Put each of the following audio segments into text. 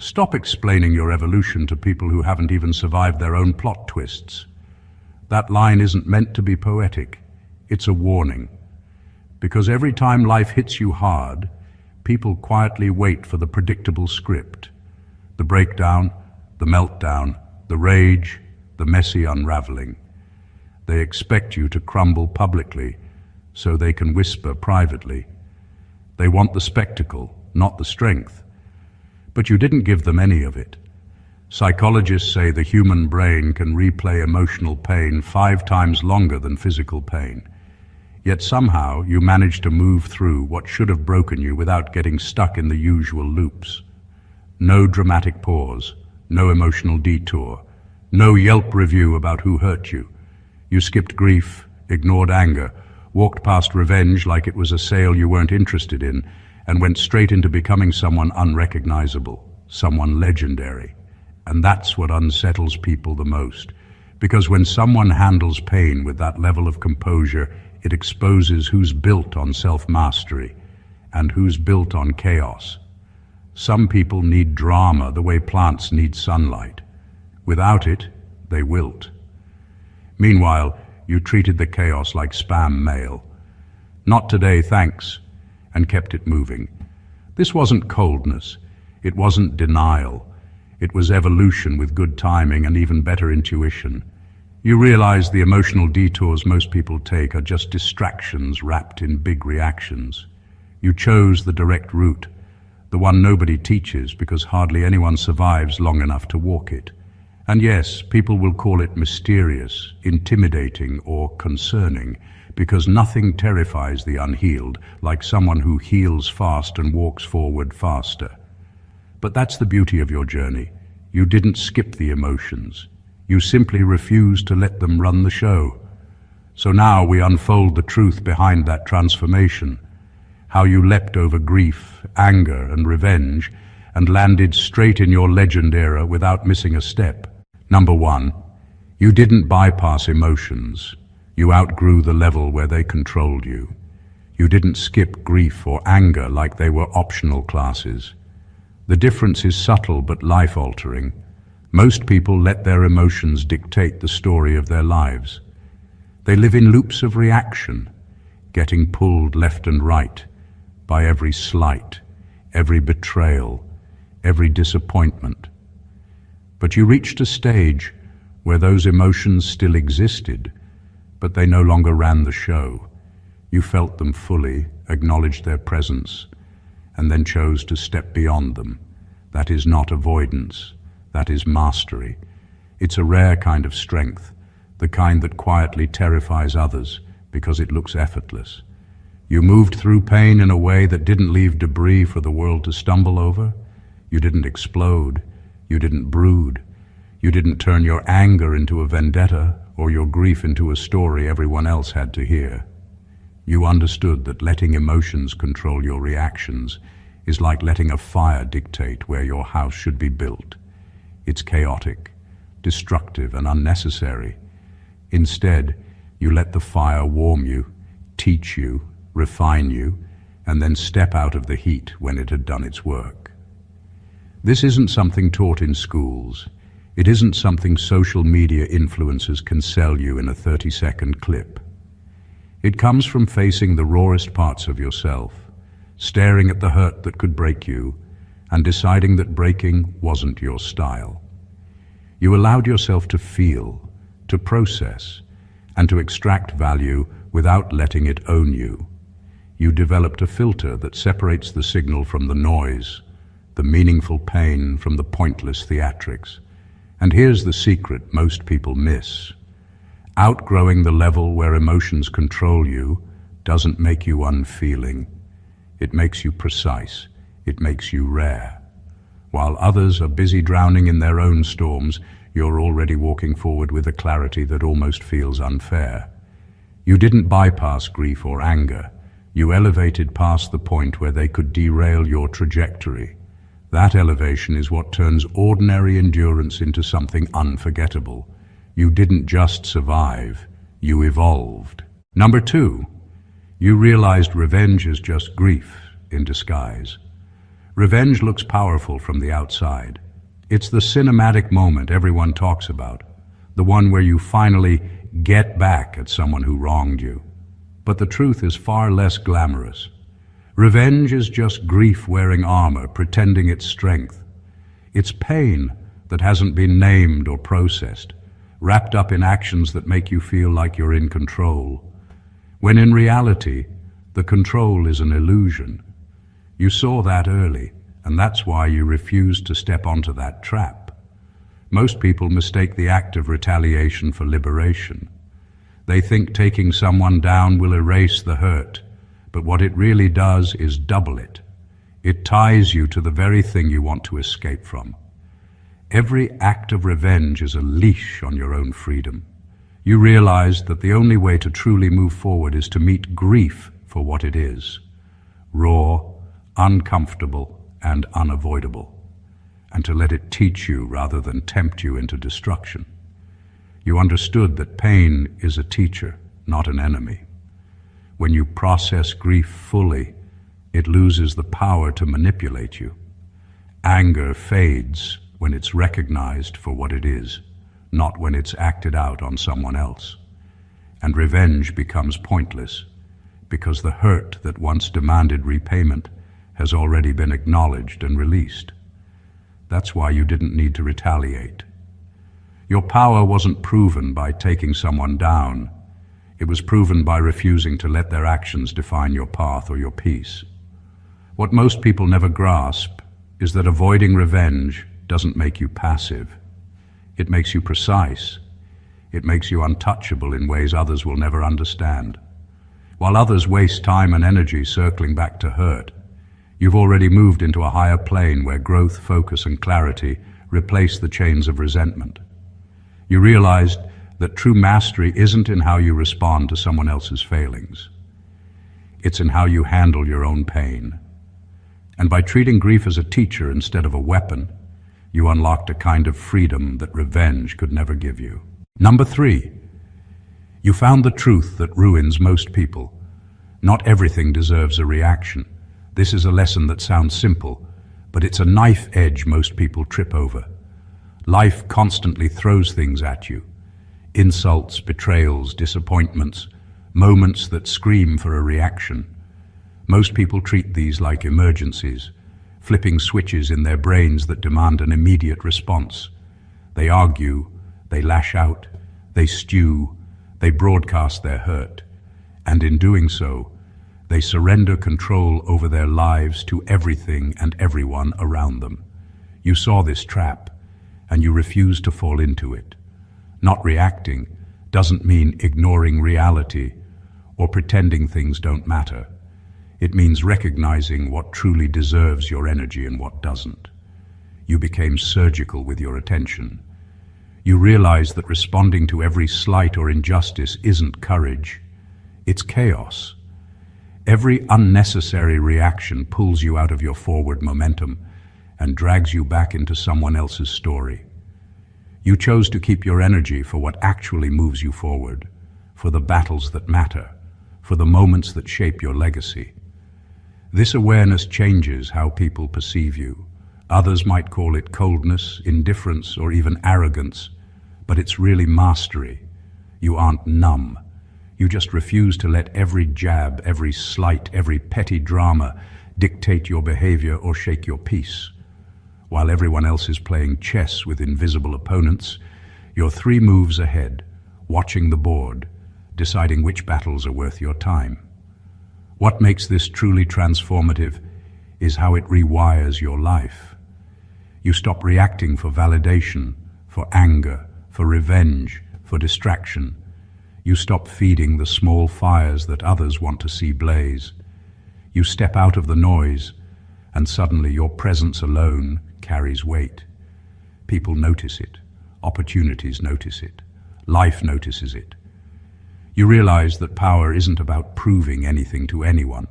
Stop explaining your evolution to people who haven't even survived their own plot twists. That line isn't meant to be poetic. It's a warning. Because every time life hits you hard, people quietly wait for the predictable script. The breakdown, the meltdown, the rage, the messy unraveling. They expect you to crumble publicly so they can whisper privately. They want the spectacle, not the strength. But you didn't give them any of it. Psychologists say the human brain can replay emotional pain 5 times longer than physical pain. Yet somehow you managed to move through what should have broken you without getting stuck in the usual loops. No dramatic pause, no emotional detour, no Yelp review about who hurt you. You skipped grief, ignored anger, walked past revenge like it was a sale you weren't interested in, and went straight into becoming someone unrecognizable, someone legendary. And that's what unsettles people the most. Because when someone handles pain with that level of composure, it exposes who's built on self-mastery and who's built on chaos. Some people need drama the way plants need sunlight. Without it, they wilt. Meanwhile, you treated the chaos like spam mail. Not today, thanks, and kept it moving. This wasn't coldness. It wasn't denial. It was evolution with good timing and even better intuition. You realize the emotional detours most people take are just distractions wrapped in big reactions. You chose the direct route, the one nobody teaches because hardly anyone survives long enough to walk it. And yes, people will call it mysterious, intimidating, or concerning, because nothing terrifies the unhealed like someone who heals fast and walks forward faster. But that's the beauty of your journey. You didn't skip the emotions. You simply refused to let them run the show. So now we unfold the truth behind that transformation, how you leapt over grief, anger, and revenge, and landed straight in your legend era without missing a step. Number 1, you didn't bypass emotions. You outgrew the level where they controlled you. You didn't skip grief or anger like they were optional classes. The difference is subtle but life-altering. Most people let their emotions dictate the story of their lives. They live in loops of reaction, getting pulled left and right by every slight, every betrayal, every disappointment. But you reached a stage where those emotions still existed, but they no longer ran the show. You felt them fully, acknowledged their presence, and then chose to step beyond them. That is not avoidance. That is mastery. It's a rare kind of strength, the kind that quietly terrifies others because it looks effortless. You moved through pain in a way that didn't leave debris for the world to stumble over. You didn't explode. You didn't brood. You didn't turn your anger into a vendetta or your grief into a story everyone else had to hear. You understood that letting emotions control your reactions is like letting a fire dictate where your house should be built. It's chaotic, destructive, and unnecessary. Instead, you let the fire warm you, teach you, refine you, and then step out of the heat when it had done its work. This isn't something taught in schools. It isn't something social media influencers can sell you in a 30-second clip. It comes from facing the rawest parts of yourself, staring at the hurt that could break you, and deciding that breaking wasn't your style. You allowed yourself to feel, to process, and to extract value without letting it own you. You developed a filter that separates the signal from the noise, the meaningful pain from the pointless theatrics. And here's the secret most people miss. Outgrowing the level where emotions control you doesn't make you unfeeling. It makes you precise. It makes you rare. While others are busy drowning in their own storms, you're already walking forward with a clarity that almost feels unfair. You didn't bypass grief or anger. You elevated past the point where they could derail your trajectory. That elevation is what turns ordinary endurance into something unforgettable. You didn't just survive, you evolved. Number 2, you realized revenge is just grief in disguise. Revenge looks powerful from the outside. It's the cinematic moment everyone talks about, the one where you finally get back at someone who wronged you. But the truth is far less glamorous. Revenge is just grief wearing armor, pretending it's strength. It's pain that hasn't been named or processed, wrapped up in actions that make you feel like you're in control, when in reality, the control is an illusion. You saw that early, and that's why you refused to step onto that trap. Most people mistake the act of retaliation for liberation. They think taking someone down will erase the hurt, but what it really does is double it. It ties you to the very thing you want to escape from. Every act of revenge is a leash on your own freedom. You realize that the only way to truly move forward is to meet grief for what it is: raw, uncomfortable, and unavoidable, and to let it teach you rather than tempt you into destruction. You understood that pain is a teacher, not an enemy. When you process grief fully, it loses the power to manipulate you. Anger fades when it's recognized for what it is, not when it's acted out on someone else. And revenge becomes pointless, because the hurt that once demanded repayment has already been acknowledged and released. That's why you didn't need to retaliate. Your power wasn't proven by taking someone down. It was proven by refusing to let their actions define your path or your peace. What most people never grasp is that avoiding revenge doesn't make you passive. It makes you precise. It makes you untouchable in ways others will never understand. While others waste time and energy circling back to hurt, you've already moved into a higher plane where growth, focus, and clarity replace the chains of resentment. You realized that true mastery isn't in how you respond to someone else's failings. It's in how you handle your own pain. And by treating grief as a teacher instead of a weapon, you unlocked a kind of freedom that revenge could never give you. Number 3, you found the truth that ruins most people. Not everything deserves a reaction. This is a lesson that sounds simple, but it's a knife edge most people trip over. Life constantly throws things at you. Insults, betrayals, disappointments, moments that scream for a reaction. Most people treat these like emergencies, flipping switches in their brains that demand an immediate response. They argue, they lash out, they stew, they broadcast their hurt. And in doing so, they surrender control over their lives to everything and everyone around them. You saw this trap, and you refused to fall into it. Not reacting doesn't mean ignoring reality or pretending things don't matter. It means recognizing what truly deserves your energy and what doesn't. You became surgical with your attention. You realized that responding to every slight or injustice isn't courage, it's chaos. Every unnecessary reaction pulls you out of your forward momentum and drags you back into someone else's story. You chose to keep your energy for what actually moves you forward, for the battles that matter, for the moments that shape your legacy. This awareness changes how people perceive you. Others might call it coldness, indifference, or even arrogance, but it's really mastery. You aren't numb. You just refuse to let every jab, every slight, every petty drama dictate your behavior or shake your peace. While everyone else is playing chess with invisible opponents, you're 3 moves ahead, watching the board, deciding which battles are worth your time. What makes this truly transformative is how it rewires your life. You stop reacting for validation, for anger, for revenge, for distraction. You stop feeding the small fires that others want to see blaze. You step out of the noise, and suddenly your presence alone carries weight. People notice it. Opportunities notice it. Life notices it. You realize that power isn't about proving anything to anyone.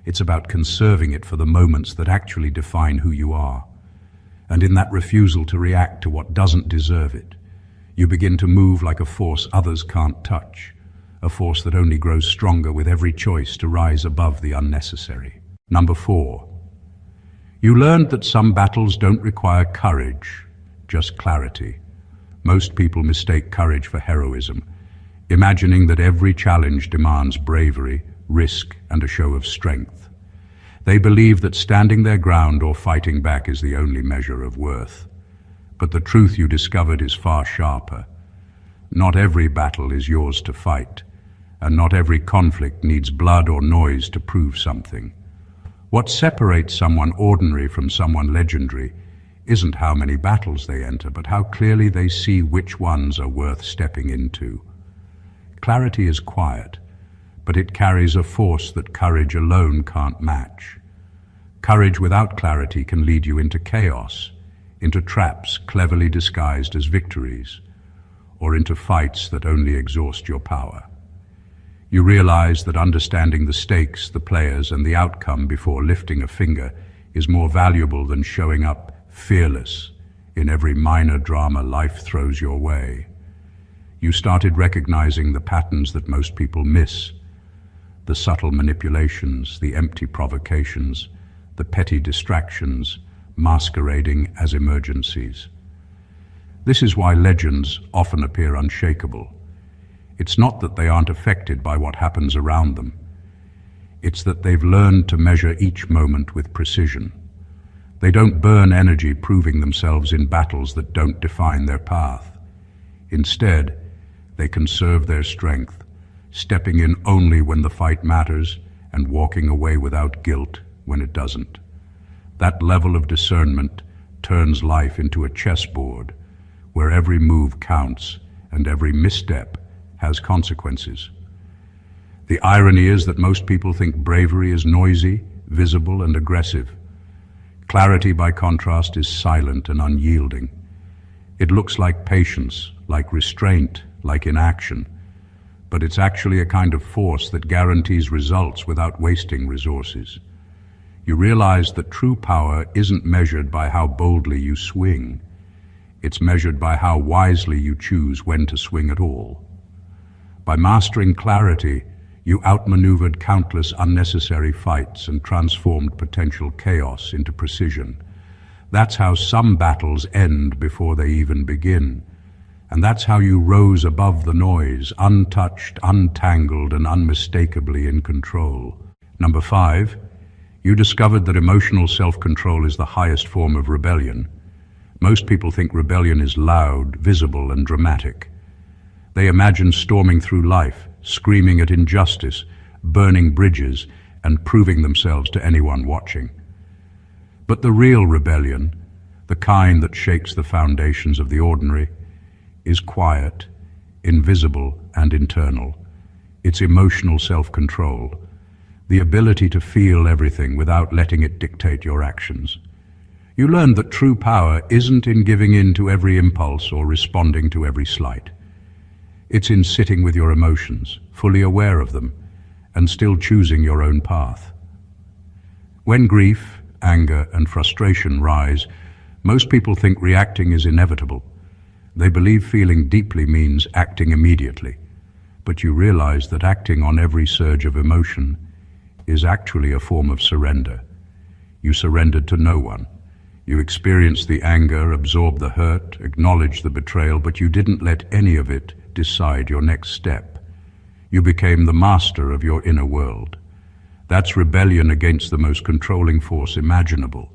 It's about conserving it for the moments that actually define who you are. And in that refusal to react to what doesn't deserve it, you begin to move like a force others can't touch, a force that only grows stronger with every choice to rise above the unnecessary. Number 4, You learned that some battles don't require courage, just clarity. Most people mistake courage for heroism, imagining that every challenge demands bravery, risk, and a show of strength. They believe that standing their ground or fighting back is the only measure of worth. But the truth you discovered is far sharper. Not every battle is yours to fight, and not every conflict needs blood or noise to prove something. What separates someone ordinary from someone legendary isn't how many battles they enter, but how clearly they see which ones are worth stepping into. Clarity is quiet, but it carries a force that courage alone can't match. Courage without clarity can lead you into chaos, into traps cleverly disguised as victories, or into fights that only exhaust your power. You realize that understanding the stakes, the players, and the outcome before lifting a finger is more valuable than showing up fearless in every minor drama life throws your way. You started recognizing the patterns that most people miss, the subtle manipulations, the empty provocations, the petty distractions masquerading as emergencies. This is why legends often appear unshakable. It's not that they aren't affected by what happens around them. It's that they've learned to measure each moment with precision. They don't burn energy proving themselves in battles that don't define their path. Instead, they conserve their strength, stepping in only when the fight matters and walking away without guilt when it doesn't. That level of discernment turns life into a chessboard where every move counts and every misstep has consequences. The irony is that most people think bravery is noisy, visible, and aggressive. Clarity, by contrast, is silent and unyielding. It looks like patience, like restraint, like inaction, but it's actually a kind of force that guarantees results without wasting resources. You realize that true power isn't measured by how boldly you swing. It's measured by how wisely you choose when to swing at all. By mastering clarity, you outmaneuvered countless unnecessary fights and transformed potential chaos into precision. That's how some battles end before they even begin. And that's how you rose above the noise, untouched, untangled, and unmistakably in control. Number 5, you discovered that emotional self-control is the highest form of rebellion. Most people think rebellion is loud, visible, and dramatic. They imagine storming through life, screaming at injustice, burning bridges, and proving themselves to anyone watching. But the real rebellion, the kind that shakes the foundations of the ordinary, is quiet, invisible, and internal. It's emotional self-control, the ability to feel everything without letting it dictate your actions. You learned that true power isn't in giving in to every impulse or responding to every slight. It's in sitting with your emotions, fully aware of them, and still choosing your own path. When grief, anger, and frustration rise, most people think reacting is inevitable. They believe feeling deeply means acting immediately. But you realize that acting on every surge of emotion is actually a form of surrender. You surrendered to no one. You experienced the anger, absorbed the hurt, acknowledged the betrayal, but you didn't let any of it decide your next step. You became the master of your inner world. That's rebellion against the most controlling force imaginable,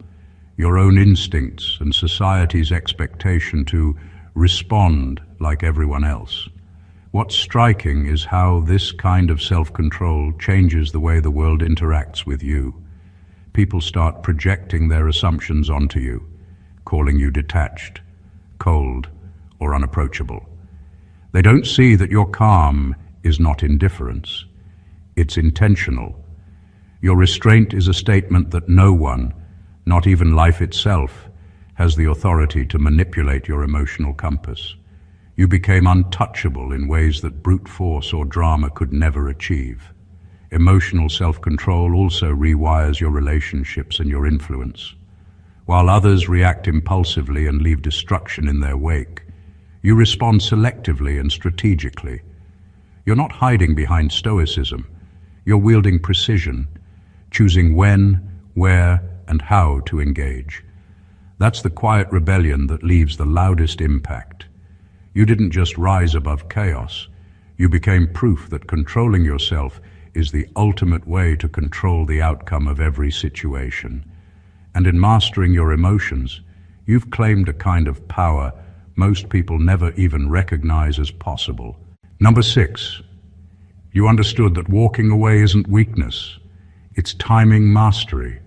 your own instincts and society's expectation to respond like everyone else. What's striking is how this kind of self-control changes the way the world interacts with you. People start projecting their assumptions onto you, calling you detached, cold, or unapproachable. They don't see that your calm is not indifference. It's intentional. Your restraint is a statement that no one, not even life itself, has the authority to manipulate your emotional compass. You became untouchable in ways that brute force or drama could never achieve. Emotional self-control also rewires your relationships and your influence. While others react impulsively and leave destruction in their wake, you respond selectively and strategically. You're not hiding behind stoicism. You're wielding precision, choosing when, where, and how to engage. That's the quiet rebellion that leaves the loudest impact. You didn't just rise above chaos. You became proof that controlling yourself is the ultimate way to control the outcome of every situation. And in mastering your emotions, you've claimed a kind of power most people never even recognize as possible. Number 6, you understood that walking away isn't weakness. It's timing mastery.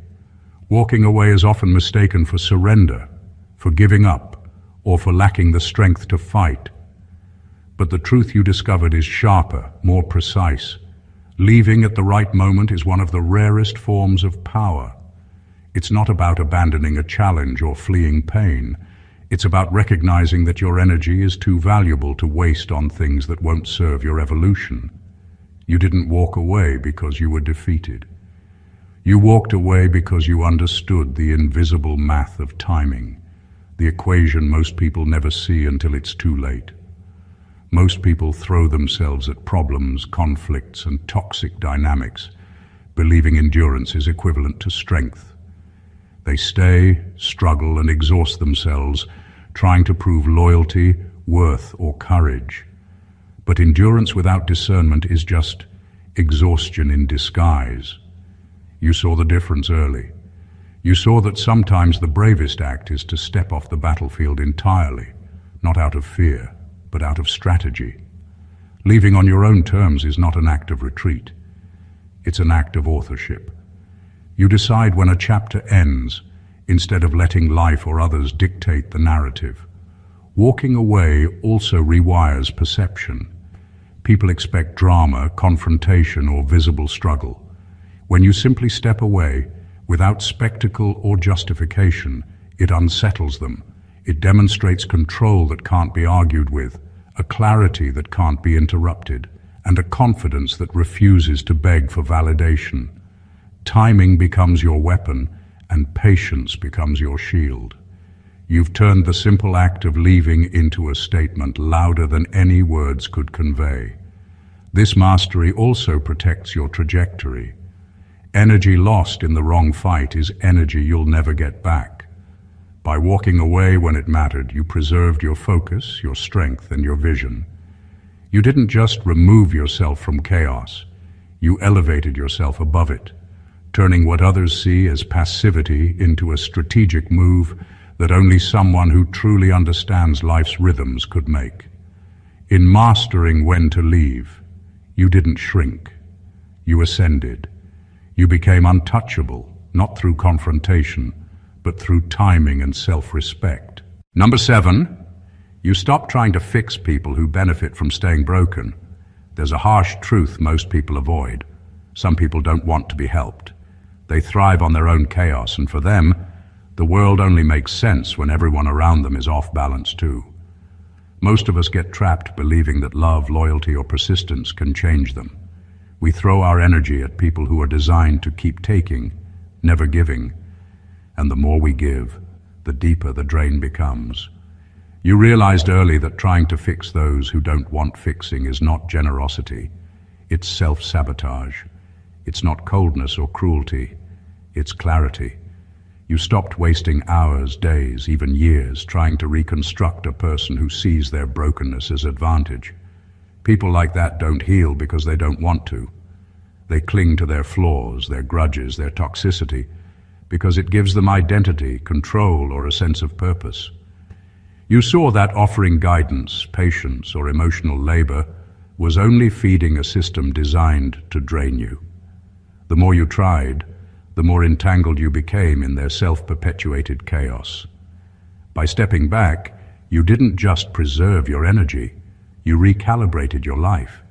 Walking away is often mistaken for surrender, for giving up, or for lacking the strength to fight. But the truth you discovered is sharper, more precise. Leaving at the right moment is one of the rarest forms of power. It's not about abandoning a challenge or fleeing pain. It's about recognizing that your energy is too valuable to waste on things that won't serve your evolution. You didn't walk away because you were defeated. You walked away because you understood the invisible math of timing, the equation most people never see until it's too late. Most people throw themselves at problems, conflicts, and toxic dynamics, believing endurance is equivalent to strength. They stay, struggle, and exhaust themselves, trying to prove loyalty, worth, or courage. But endurance without discernment is just exhaustion in disguise. You saw the difference early. You saw that sometimes the bravest act is to step off the battlefield entirely, not out of fear, but out of strategy. Leaving on your own terms is not an act of retreat. It's an act of authorship. You decide when a chapter ends, instead of letting life or others dictate the narrative. Walking away also rewires perception. People expect drama, confrontation, or visible struggle. When you simply step away, without spectacle or justification, it unsettles them. It demonstrates control that can't be argued with, a clarity that can't be interrupted, and a confidence that refuses to beg for validation. Timing becomes your weapon, and patience becomes your shield. You've turned the simple act of leaving into a statement louder than any words could convey. This mastery also protects your trajectory. Energy lost in the wrong fight is energy you'll never get back. By walking away when it mattered, you preserved your focus, your strength, and your vision. You didn't just remove yourself from chaos, you elevated yourself above it, turning what others see as passivity into a strategic move that only someone who truly understands life's rhythms could make. In mastering when to leave, you didn't shrink, you ascended. You became untouchable, not through confrontation, but through timing and self-respect. Number 7, you stopped trying to fix people who benefit from staying broken. There's a harsh truth most people avoid. Some people don't want to be helped. They thrive on their own chaos, and for them, the world only makes sense when everyone around them is off balance too. Most of us get trapped believing that love, loyalty, or persistence can change them. We throw our energy at people who are designed to keep taking, never giving. And the more we give, the deeper the drain becomes. You realized early that trying to fix those who don't want fixing is not generosity. It's self-sabotage. It's not coldness or cruelty. It's clarity. You stopped wasting hours, days, even years trying to reconstruct a person who sees their brokenness as advantage. People like that don't heal because they don't want to. They cling to their flaws, their grudges, their toxicity, because it gives them identity, control, or a sense of purpose. You saw that offering guidance, patience, or emotional labor was only feeding a system designed to drain you. The more you tried, the more entangled you became in their self-perpetuated chaos. By stepping back, you didn't just preserve your energy, you recalibrated your life.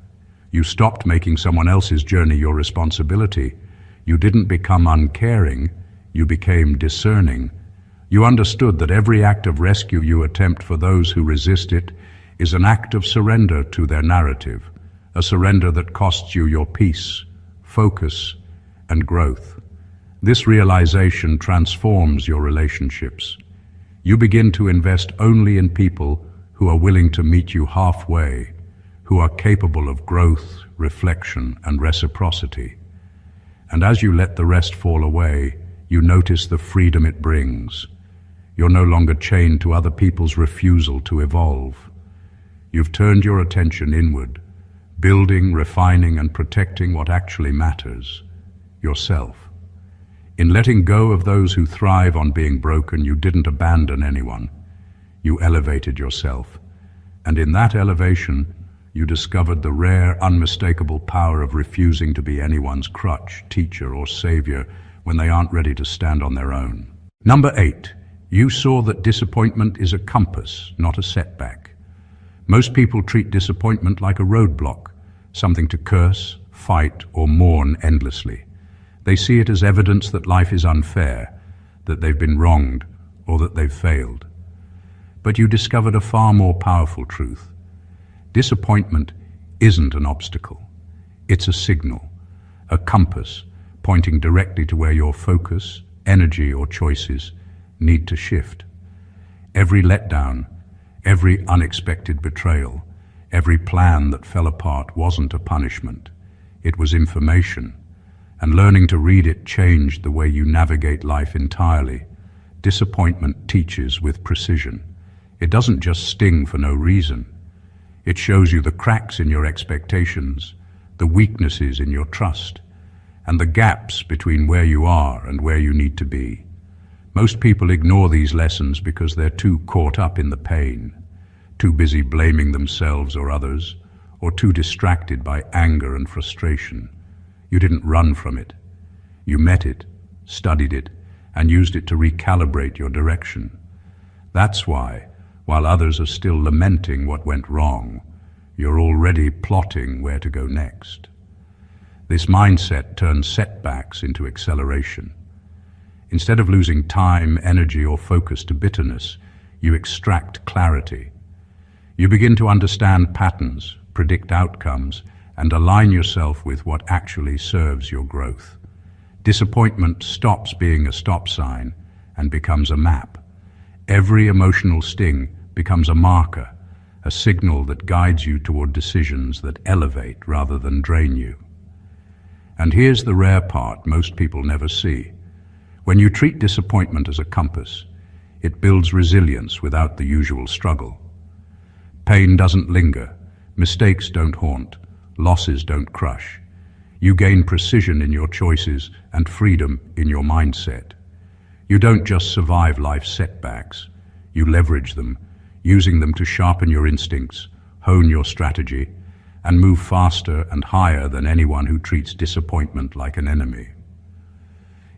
You stopped making someone else's journey your responsibility. You didn't become uncaring, you became discerning. You understood that every act of rescue you attempt for those who resist it is an act of surrender to their narrative, a surrender that costs you your peace, focus, and growth. This realization transforms your relationships. You begin to invest only in people who are willing to meet you halfway, who are capable of growth, reflection, and reciprocity. And as you let the rest fall away, You notice the freedom it brings. You're no longer chained to other people's refusal to evolve. You've turned your attention inward, building, refining, and protecting what actually matters, yourself. In letting go of those who thrive on being broken, you didn't abandon anyone. You elevated yourself. And in that elevation, you discovered the rare, unmistakable power of refusing to be anyone's crutch, teacher, or savior when they aren't ready to stand on their own. Number 8. You saw that disappointment is a compass, not a setback. Most people treat disappointment like a roadblock, something to curse, fight, or mourn endlessly. They see it as evidence that life is unfair, that they've been wronged, or that they've failed. But you discovered a far more powerful truth. Disappointment isn't an obstacle. It's a signal, a compass, pointing directly to where your focus, energy, or choices need to shift. Every letdown, every unexpected betrayal, every plan that fell apart wasn't a punishment. It was information, and learning to read it changed the way you navigate life entirely. Disappointment teaches with precision. It doesn't just sting for no reason. It shows you the cracks in your expectations, the weaknesses in your trust, and the gaps between where you are and where you need to be. Most people ignore these lessons because they're too caught up in the pain, too busy blaming themselves or others, or too distracted by anger and frustration. You didn't run from it. You met it, studied it, and used it to recalibrate your direction. That's why, while others are still lamenting what went wrong, you're already plotting where to go next. This mindset turns setbacks into acceleration. Instead of losing time, energy, or focus to bitterness, you extract clarity. You begin to understand patterns, predict outcomes, and align yourself with what actually serves your growth. Disappointment stops being a stop sign and becomes a map. Every emotional sting becomes a marker, a signal that guides you toward decisions that elevate rather than drain you. And here's the rare part most people never see. When you treat disappointment as a compass, it builds resilience without the usual struggle. Pain doesn't linger, mistakes don't haunt, losses don't crush. You gain precision in your choices and freedom in your mindset. You don't just survive life's setbacks, you leverage them, using them to sharpen your instincts, hone your strategy, and move faster and higher than anyone who treats disappointment like an enemy.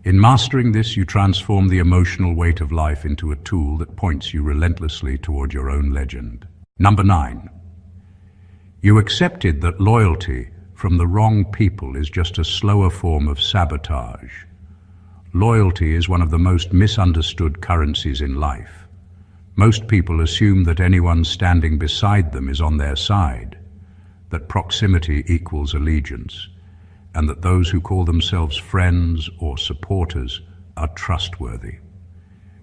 In mastering this, you transform the emotional weight of life into a tool that points you relentlessly toward your own legend. Number 9. You accepted that loyalty from the wrong people is just a slower form of sabotage. Loyalty is one of the most misunderstood currencies in life. Most people assume that anyone standing beside them is on their side, that proximity equals allegiance, and that those who call themselves friends or supporters are trustworthy.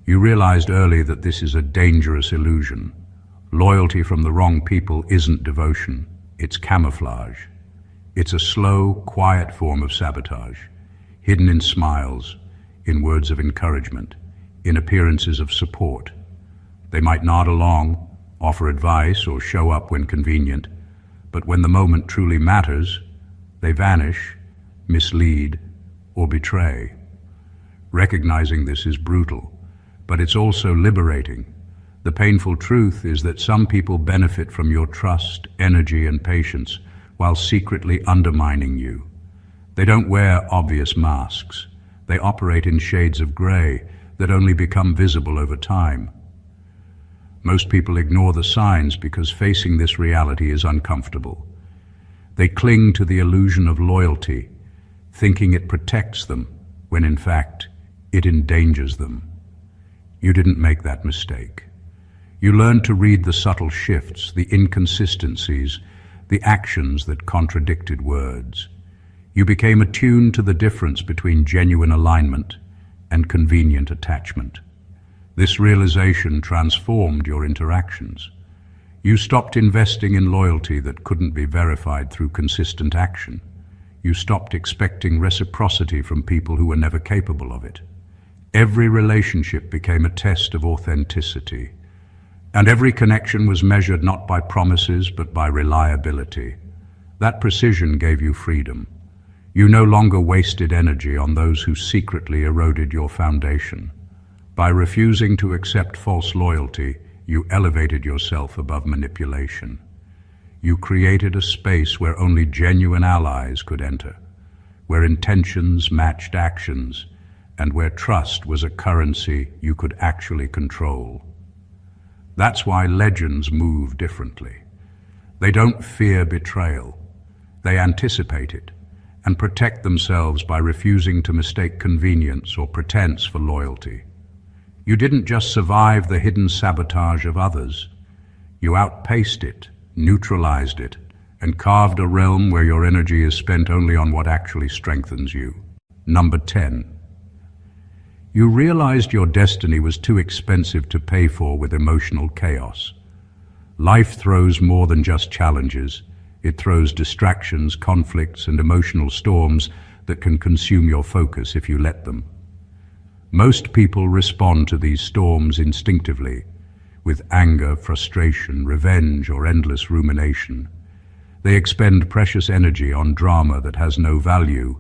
You realized early that this is a dangerous illusion. Loyalty from the wrong people isn't devotion, it's camouflage. It's a slow, quiet form of sabotage, hidden in smiles, in words of encouragement, in appearances of support. They might nod along, offer advice, or show up when convenient, but when the moment truly matters, they vanish, mislead, or betray. Recognizing this is brutal, but it's also liberating. The painful truth is that some people benefit from your trust, energy, and patience while secretly undermining you. They don't wear obvious masks. They operate in shades of gray that only become visible over time. Most people ignore the signs because facing this reality is uncomfortable. They cling to the illusion of loyalty, thinking it protects them, when in fact, it endangers them. You didn't make that mistake. You learned to read the subtle shifts, the inconsistencies, the actions that contradicted words. You became attuned to the difference between genuine alignment and convenient attachment. This realization transformed your interactions. You stopped investing in loyalty that couldn't be verified through consistent action. You stopped expecting reciprocity from people who were never capable of it. Every relationship became a test of authenticity, and every connection was measured not by promises but by reliability. That precision gave you freedom. You no longer wasted energy on those who secretly eroded your foundation. By refusing to accept false loyalty, you elevated yourself above manipulation. You created a space where only genuine allies could enter, where intentions matched actions, and where trust was a currency you could actually control. That's why legends move differently. They don't fear betrayal. They anticipate it and protect themselves by refusing to mistake convenience or pretense for loyalty. You didn't just survive the hidden sabotage of others. You outpaced it, neutralized it, and carved a realm where your energy is spent only on what actually strengthens you. Number 10. You realized your destiny was too expensive to pay for with emotional chaos. Life throws more than just challenges. It throws distractions, conflicts, and emotional storms that can consume your focus if you let them. Most people respond to these storms instinctively, with anger, frustration, revenge, or endless rumination. They expend precious energy on drama that has no value,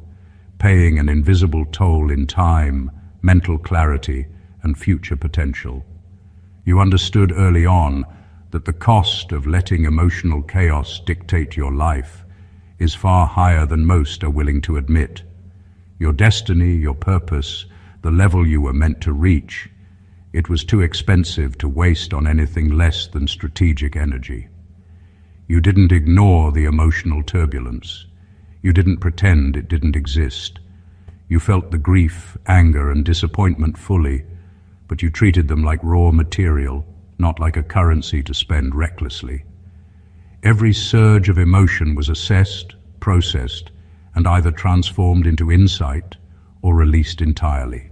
paying an invisible toll in time, mental clarity, and future potential. You understood early on that the cost of letting emotional chaos dictate your life is far higher than most are willing to admit. Your destiny, your purpose, the level you were meant to reach, it was too expensive to waste on anything less than strategic energy. You didn't ignore the emotional turbulence. You didn't pretend it didn't exist. You felt the grief, anger, and disappointment fully, but you treated them like raw material, not like a currency to spend recklessly. Every surge of emotion was assessed, processed, and either transformed into insight or released entirely.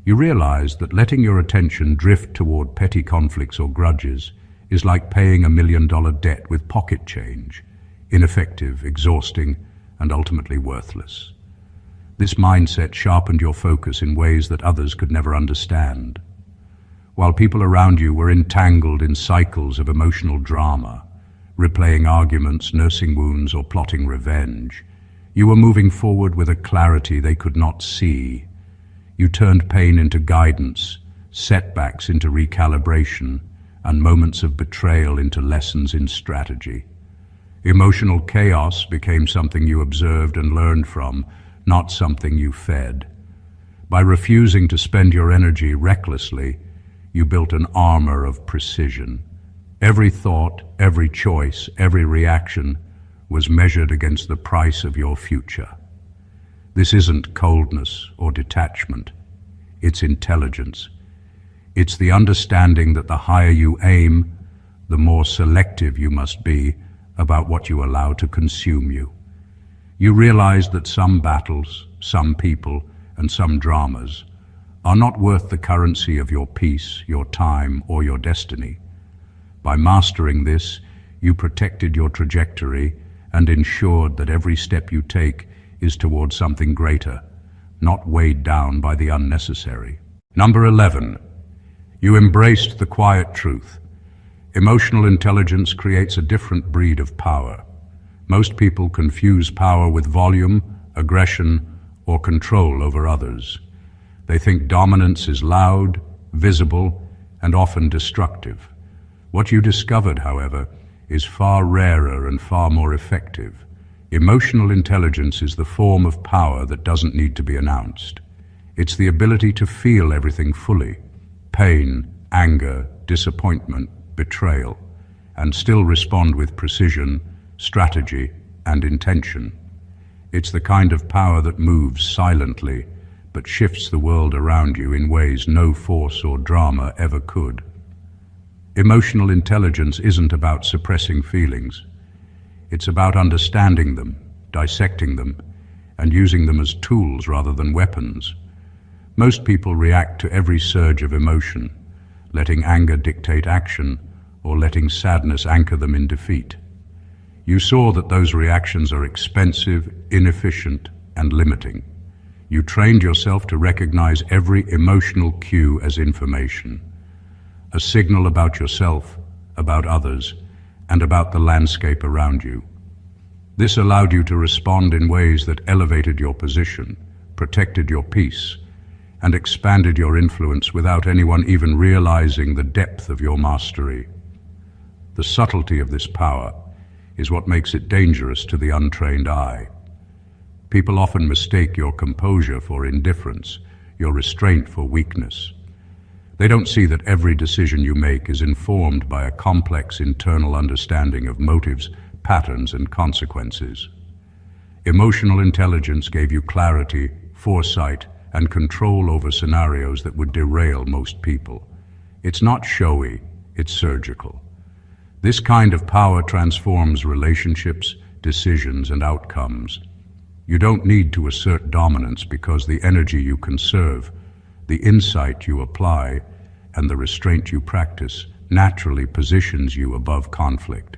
You realized that letting your attention drift toward petty conflicts or grudges is like paying $1 million debt with pocket change, ineffective, exhausting, and ultimately worthless. This mindset sharpened your focus in ways that others could never understand. While people around you were entangled in cycles of emotional drama, replaying arguments, nursing wounds, or plotting revenge, you were moving forward with a clarity they could not see. You turned pain into guidance, setbacks into recalibration, and moments of betrayal into lessons in strategy. Emotional chaos became something you observed and learned from, not something you fed. By refusing to spend your energy recklessly, you built an armor of precision. Every thought, every choice, every reaction was measured against the price of your future. This isn't coldness or detachment. It's intelligence. It's the understanding that the higher you aim, the more selective you must be about what you allow to consume you. You realize that some battles, some people, and some dramas are not worth the currency of your peace, your time, or your destiny. By mastering this, you protected your trajectory and ensured that every step you take is towards something greater, not weighed down by the unnecessary. Number 11. You embraced the quiet truth. Emotional intelligence creates a different breed of power. Most people confuse power with volume, aggression, or control over others. They think dominance is loud, visible, and often destructive. What you discovered, however, is far rarer and far more effective. Emotional intelligence is the form of power that doesn't need to be announced. It's the ability to feel everything fully: pain, anger, disappointment, betrayal, and still respond with precision, strategy, and intention. It's the kind of power that moves silently, but shifts the world around you in ways no force or drama ever could. Emotional intelligence isn't about suppressing feelings. It's about understanding them, dissecting them, and using them as tools rather than weapons. Most people react to every surge of emotion, letting anger dictate action or letting sadness anchor them in defeat. You saw that those reactions are expensive, inefficient, and limiting. You trained yourself to recognize every emotional cue as information, a signal about yourself, about others, and about the landscape around you. This allowed you to respond in ways that elevated your position, protected your peace, and expanded your influence without anyone even realizing the depth of your mastery. The subtlety of this power is what makes it dangerous to the untrained eye. People often mistake your composure for indifference, your restraint for weakness. They don't see that every decision you make is informed by a complex internal understanding of motives, patterns, and consequences. Emotional intelligence gave you clarity, foresight, and control over scenarios that would derail most people. It's not showy, it's surgical. This kind of power transforms relationships, decisions, and outcomes. You don't need to assert dominance because the energy you conserve, the insight you apply, and the restraint you practice naturally positions you above conflict.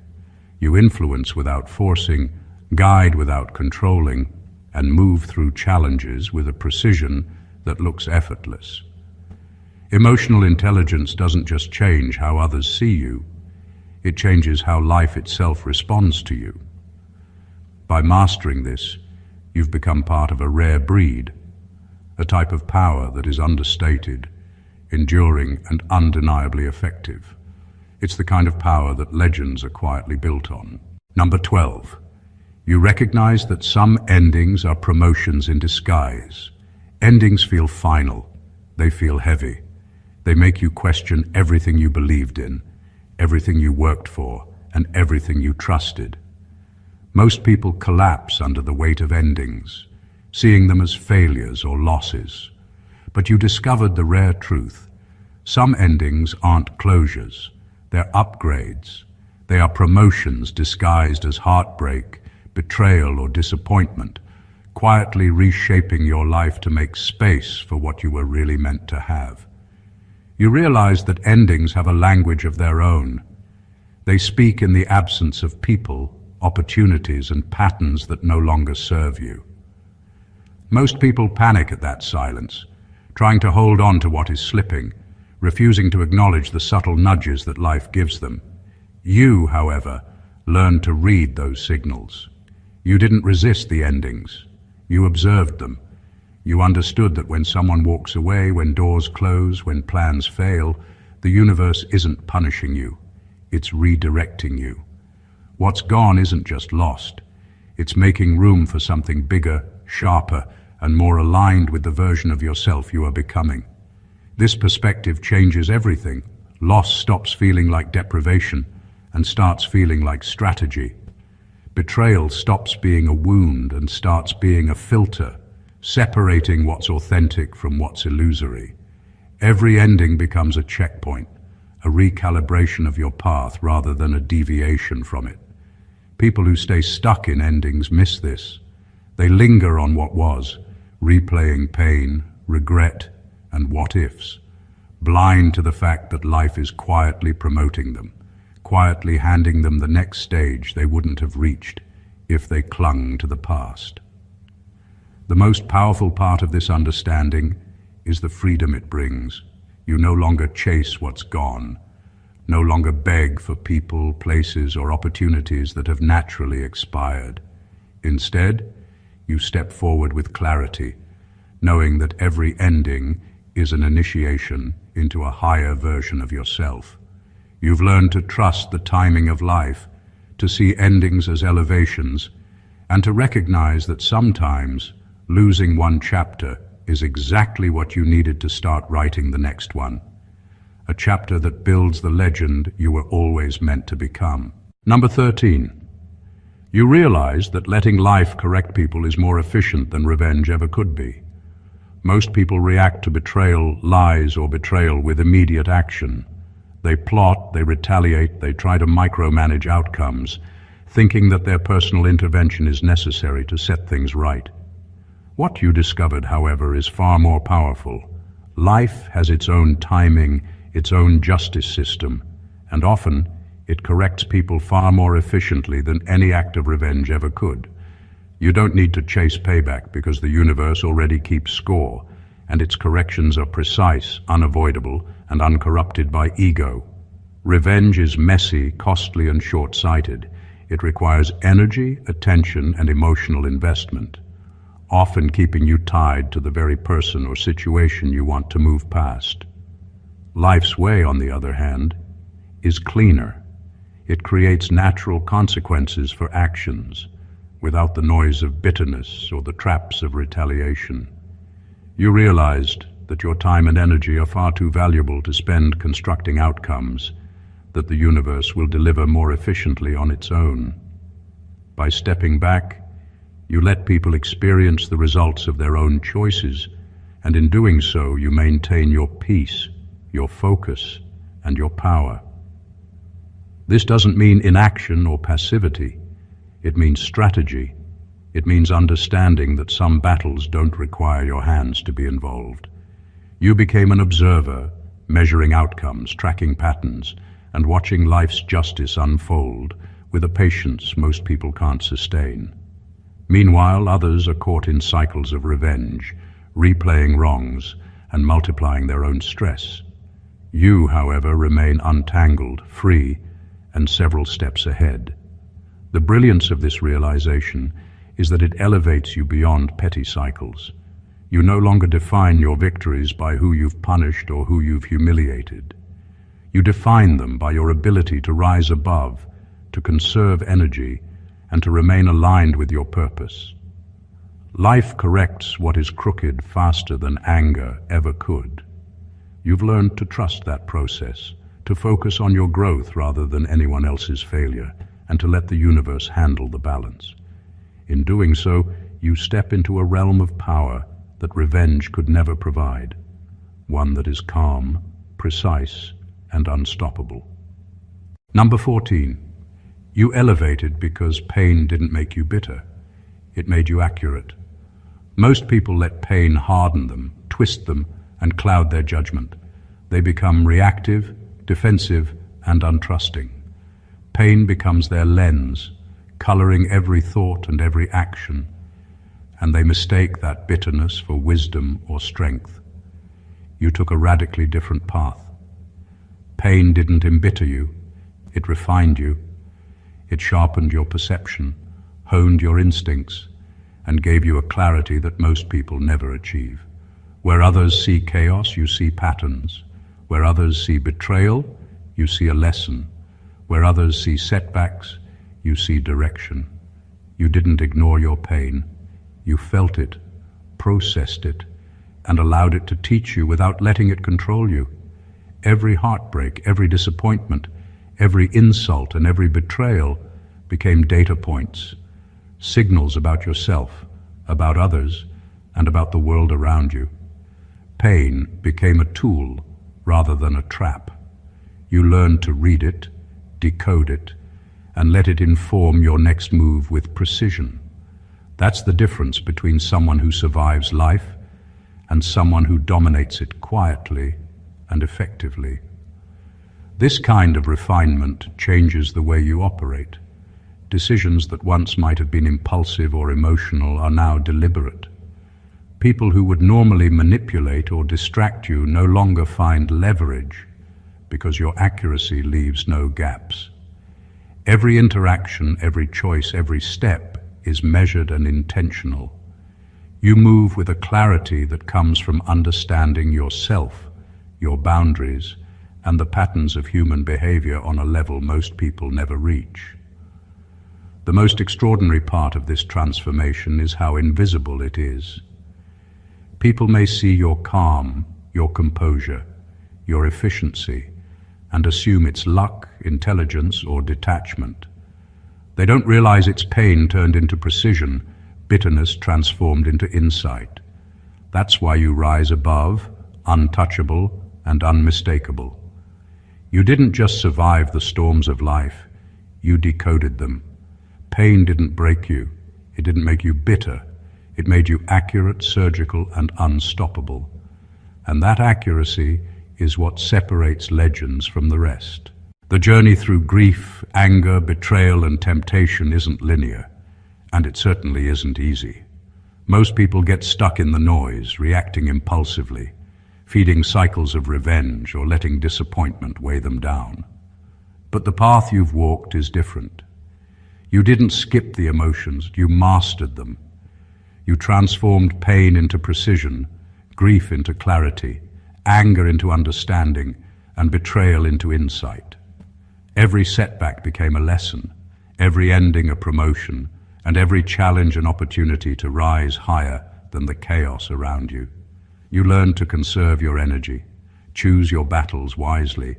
You influence without forcing, guide without controlling, and move through challenges with a precision that looks effortless. Emotional intelligence doesn't just change how others see you, it changes how life itself responds to you. By mastering this, you've become part of a rare breed, a type of power that is understated, enduring, and undeniably effective. It's the kind of power that legends are quietly built on. Number 12. You recognize that some endings are promotions in disguise. Endings feel final. They feel heavy. They make you question everything you believed in, everything you worked for, and everything you trusted. Most people collapse under the weight of endings, seeing them as failures or losses. But you discovered the rare truth. Some endings aren't closures. They're upgrades. They are promotions disguised as heartbreak, betrayal, or disappointment, quietly reshaping your life to make space for what you were really meant to have. You realize that endings have a language of their own. They speak in the absence of people, opportunities, and patterns that no longer serve you. Most people panic at that silence, trying to hold on to what is slipping, refusing to acknowledge the subtle nudges that life gives them. You, however, learned to read those signals. You didn't resist the endings. You observed them. You understood that when someone walks away, when doors close, when plans fail, the universe isn't punishing you. It's redirecting you. What's gone isn't just lost. It's making room for something bigger, sharper, and more aligned with the version of yourself you are becoming. This perspective changes everything. Loss stops feeling like deprivation and starts feeling like strategy. Betrayal stops being a wound and starts being a filter, separating what's authentic from what's illusory. Every ending becomes a checkpoint, a recalibration of your path rather than a deviation from it. People who stay stuck in endings miss this. They linger on what was, replaying pain, regret, and what-ifs, blind to the fact that life is quietly promoting them, quietly handing them the next stage they wouldn't have reached if they clung to the past. The most powerful part of this understanding is the freedom it brings. You no longer chase what's gone, no longer beg for people, places, or opportunities that have naturally expired. Instead, you step forward with clarity, knowing that every ending is an initiation into a higher version of yourself. You've learned to trust the timing of life, to see endings as elevations, and to recognize that sometimes losing one chapter is exactly what you needed to start writing the next one. A chapter that builds the legend you were always meant to become. Number 13. You realize that letting life correct people is more efficient than revenge ever could be. Most people react to betrayal, lies, or betrayal with immediate action. They plot, they retaliate, they try to micromanage outcomes, thinking that their personal intervention is necessary to set things right. What you discovered, however, is far more powerful. Life has its own timing, its own justice system, and often it corrects people far more efficiently than any act of revenge ever could. You don't need to chase payback because the universe already keeps score, and its corrections are precise, unavoidable, and uncorrupted by ego. Revenge is messy, costly, and short-sighted. It requires energy, attention, and emotional investment, often keeping you tied to the very person or situation you want to move past. Life's way, on the other hand, is cleaner. It creates natural consequences for actions, without the noise of bitterness or the traps of retaliation. You realized that your time and energy are far too valuable to spend constructing outcomes that the universe will deliver more efficiently on its own. By stepping back, you let people experience the results of their own choices, and in doing so, you maintain your peace, your focus, and your power. This doesn't mean inaction or passivity. It means strategy. It means understanding that some battles don't require your hands to be involved. You became an observer, measuring outcomes, tracking patterns, and watching life's justice unfold with a patience most people can't sustain. Meanwhile, others are caught in cycles of revenge, replaying wrongs and multiplying their own stress. You, however, remain untangled, free, and several steps ahead. The brilliance of this realization is that it elevates you beyond petty cycles. You no longer define your victories by who you've punished or who you've humiliated. You define them by your ability to rise above, to conserve energy, and to remain aligned with your purpose. Life corrects what is crooked faster than anger ever could. You've learned to trust that process, to focus on your growth rather than anyone else's failure, and to let the universe handle the balance. In doing so, you step into a realm of power that revenge could never provide, one that is calm, precise, and unstoppable. Number 14. You elevated because pain didn't make you bitter. It made you accurate. Most people let pain harden them, twist them, and cloud their judgment. They become reactive, defensive, and untrusting. Pain becomes their lens, coloring every thought and every action, and they mistake that bitterness for wisdom or strength. You took a radically different path. Pain didn't embitter you, it refined you. It sharpened your perception, honed your instincts, and gave you a clarity that most people never achieve. Where others see chaos, you see patterns. Where others see betrayal, you see a lesson. Where others see setbacks, you see direction. You didn't ignore your pain. You felt it, processed it, and allowed it to teach you without letting it control you. Every heartbreak, every disappointment, every insult, and every betrayal became data points, signals about yourself, about others, and about the world around you. Pain became a tool rather than a trap. You learned to read it, decode it, and let it inform your next move with precision. That's the difference between someone who survives life and someone who dominates it quietly and effectively. This kind of refinement changes the way you operate. Decisions that once might have been impulsive or emotional are now deliberate. People who would normally manipulate or distract you no longer find leverage because your accuracy leaves no gaps. Every interaction, every choice, every step is measured and intentional. You move with a clarity that comes from understanding yourself, your boundaries, and the patterns of human behavior on a level most people never reach. The most extraordinary part of this transformation is how invisible it is. People may see your calm, your composure, your efficiency, and assume it's luck, intelligence, or detachment. They don't realize it's pain turned into precision, bitterness transformed into insight. That's why you rise above, untouchable, and unmistakable. You didn't just survive the storms of life, you decoded them. Pain didn't break you, it didn't make you bitter, it made you accurate, surgical, and unstoppable. And that accuracy is what separates legends from the rest. The journey through grief, anger, betrayal, and temptation isn't linear, And it certainly isn't easy. Most people get stuck in the noise, reacting impulsively, feeding cycles of revenge or letting disappointment weigh them down. But the path you've walked is different. You didn't skip the emotions, you mastered them. You transformed pain into precision, grief into clarity, anger into understanding, and betrayal into insight. Every setback became a lesson, every ending a promotion, and every challenge an opportunity to rise higher than the chaos around you. You learned to conserve your energy, choose your battles wisely,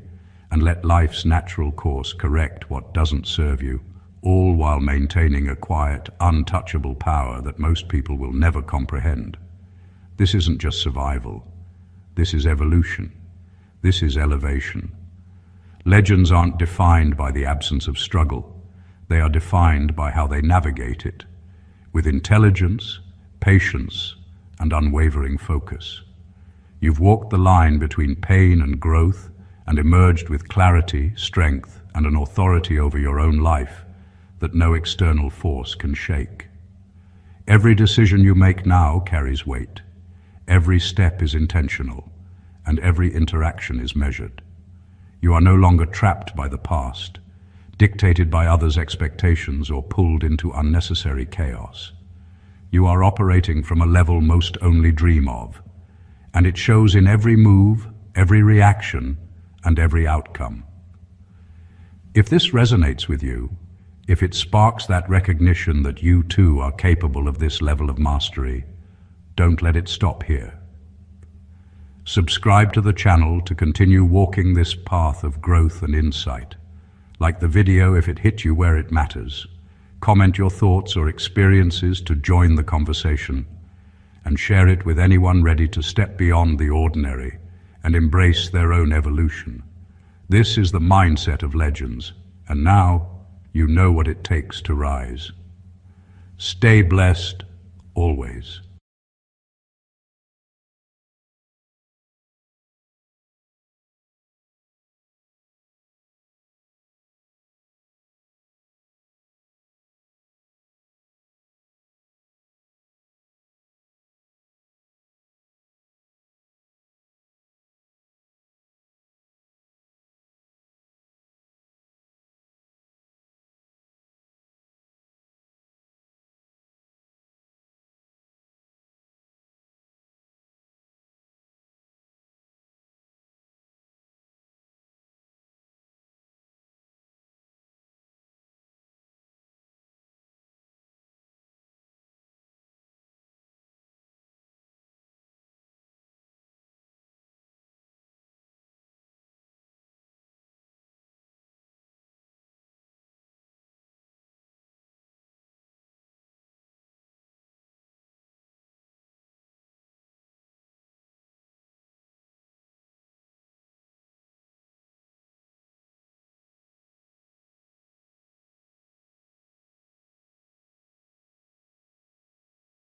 and let life's natural course correct what doesn't serve you, all while maintaining a quiet, untouchable power that most people will never comprehend. This isn't just survival. This is evolution. This is elevation. Legends aren't defined by the absence of struggle. They are defined by how they navigate it, with intelligence, patience, and unwavering focus. You've walked the line between pain and growth and emerged with clarity, strength, and an authority over your own life that no external force can shake. Every decision you make now carries weight. Every step is intentional, and every interaction is measured. You are no longer trapped by the past, dictated by others' expectations or pulled into unnecessary chaos. You are operating from a level most only dream of, and it shows in every move, every reaction, and every outcome. If this resonates with you, if it sparks that recognition that you too are capable of this level of mastery, don't let it stop here. Subscribe to the channel to continue walking this path of growth and insight. Like the video if it hit you where it matters. Comment your thoughts or experiences to join the conversation, and share it with anyone ready to step beyond the ordinary and embrace their own evolution. This is the mindset of legends, and now you know what it takes to rise. Stay blessed, always.